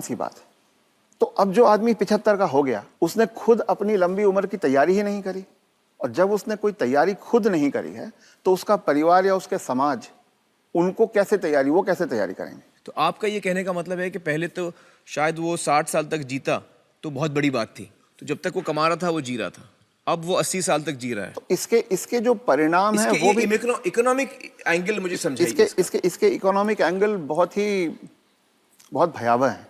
सी बात है। तो अब जो आदमी 75 का हो गया, उसने खुद अपनी लंबी उम्र की तैयारी ही नहीं करी, और जब उसने कोई तैयारी खुद नहीं करी है तो उसका परिवार या उसके समाज उनको कैसे तैयारी, वो कैसे तैयारी करेंगे? तो आपका ये कहने का मतलब है कि पहले तो शायद वो 60 साल तक जीता तो बहुत बड़ी बात थी, तो जब तक वो कमा रहा था वो जी रहा था, अब वो 80 साल तक जी रहा है। तो इसके जो परिणाम है वो भी इकोनॉमिक एंगल मुझे समझाइए। इसके इकोनॉमिक एंगल बहुत भयावह है।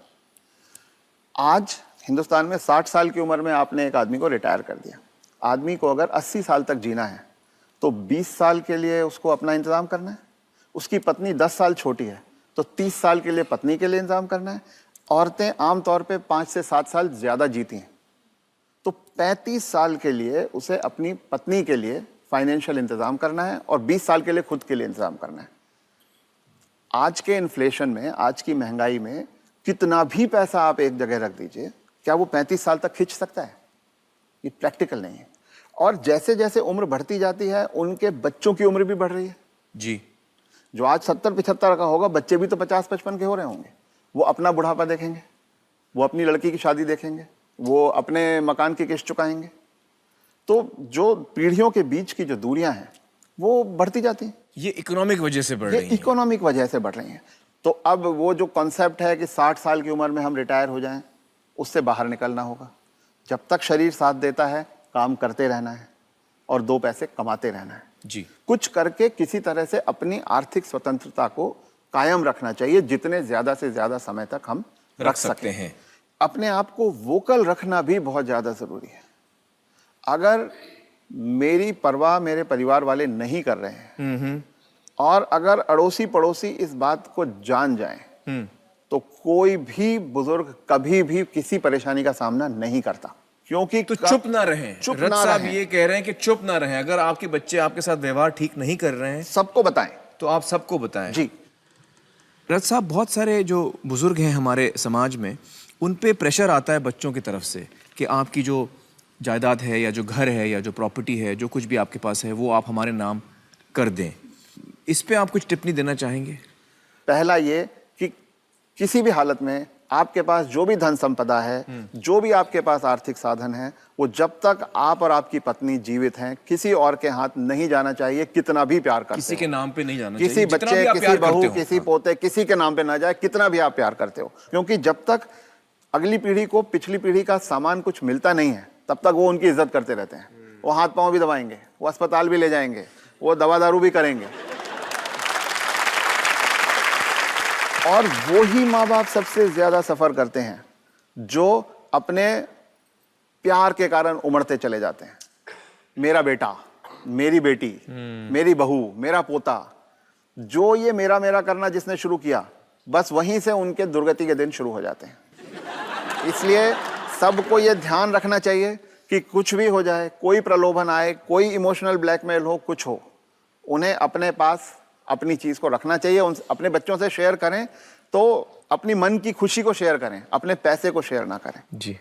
आज हिंदुस्तान में 60 साल की उम्र में आपने एक आदमी को रिटायर कर दिया। आदमी को अगर 80 साल तक जीना है तो 20 साल के लिए उसको अपना इंतजाम करना है। उसकी पत्नी 10 साल छोटी है तो 30 साल के लिए पत्नी के लिए इंतजाम करना है। औरतें आमतौर पे 5 से 7 साल ज़्यादा जीती हैं, तो 35 साल के लिए उसे अपनी पत्नी के लिए फाइनेंशियल इंतजाम करना है और 20 साल के लिए खुद के लिए इंतजाम करना है। आज के इन्फ्लेशन में, आज की महंगाई में कितना भी पैसा आप एक जगह रख दीजिए, क्या वो 35 साल तक खींच सकता है? ये प्रैक्टिकल नहीं है। और जैसे जैसे उम्र बढ़ती जाती है उनके बच्चों की उम्र भी बढ़ रही है जी। जो आज 70-75 का होगा, बच्चे भी तो 50-55 के हो रहे होंगे। वो अपना बुढ़ापा देखेंगे, वो अपनी लड़की की शादी देखेंगे, वो अपने मकान की किस्त चुकाएंगे। तो जो पीढ़ियों के बीच की जो दूरियां हैं वो बढ़ती जाती हैं। ये इकोनॉमिक वजह से बढ़ रही है। इकोनॉमिक वजह से बढ़ रही हैं। तो अब वो जो कॉन्सेप्ट है कि 60 साल की उम्र में हम रिटायर हो जाएं, उससे बाहर निकलना होगा। जब तक शरीर साथ देता है काम करते रहना है और 2 पैसे कमाते रहना है जी। कुछ करके किसी तरह से अपनी आर्थिक स्वतंत्रता को कायम रखना चाहिए, जितने ज्यादा से ज्यादा समय तक हम रख सकते हैं। अपने आप को वोकल रखना भी बहुत ज्यादा जरूरी है। अगर मेरी परवाह मेरे परिवार वाले नहीं कर रहे हैं और अगर अड़ोसी पड़ोसी इस बात को जान जाएं तो कोई भी बुजुर्ग कभी भी किसी परेशानी का सामना नहीं करता, क्योंकि तो चुप ना रहें। चुप रथ ना साहब रहें। ये कह रहे हैं कि चुप ना रहें। अगर आपके बच्चे आपके साथ व्यवहार ठीक नहीं कर रहे हैं सबको बताएं। तो आप सबको बताएं। जी। रथ साहब, बहुत सारे जो बुजुर्ग हैं हमारे समाज में, उन पे प्रेशर आता है बच्चों की तरफ से कि आपकी जो जायदाद है या जो घर है या जो प्रॉपर्टी है, जो कुछ भी आपके पास है, वो आप हमारे नाम कर दें। इस पे आप कुछ टिप्पणी देना चाहेंगे? पहला ये कि किसी भी हालत में आपके पास जो भी धन संपदा है, जो भी आपके पास आर्थिक साधन है, वो जब तक आप और आपकी पत्नी जीवित हैं किसी और के हाथ नहीं जाना चाहिए, कितना भी प्यार करते किसी हो। के नाम पे नहीं जाना किसी चाहिए। बच्चे, किसी बहू, किसी पोते, किसी के नाम पे ना जाए, कितना भी आप प्यार करते हो। क्योंकि जब तक अगली पीढ़ी को पिछली पीढ़ी का सामान कुछ मिलता नहीं है तब तक वो उनकी इज्जत करते रहते हैं। वो हाथ पांव भी दबाएंगे, वो अस्पताल भी ले जाएंगे, वो दवा दारू भी करेंगे। और वो ही माँ बाप सबसे ज्यादा सफर करते हैं जो अपने प्यार के कारण उमड़ते चले जाते हैं। मेरा बेटा, मेरी बेटी, मेरी बहू, मेरा पोता, जो ये मेरा मेरा करना जिसने शुरू किया, बस वहीं से उनके दुर्गति के दिन शुरू हो जाते हैं। इसलिए सबको ये ध्यान रखना चाहिए कि कुछ भी हो जाए, कोई प्रलोभन आए, कोई इमोशनल ब्लैकमेल हो, कुछ हो, उन्हें अपने पास अपनी चीज को रखना चाहिए। उन अपने बच्चों से शेयर करें तो अपनी मन की खुशी को शेयर करें, अपने पैसे को शेयर ना करें। जी।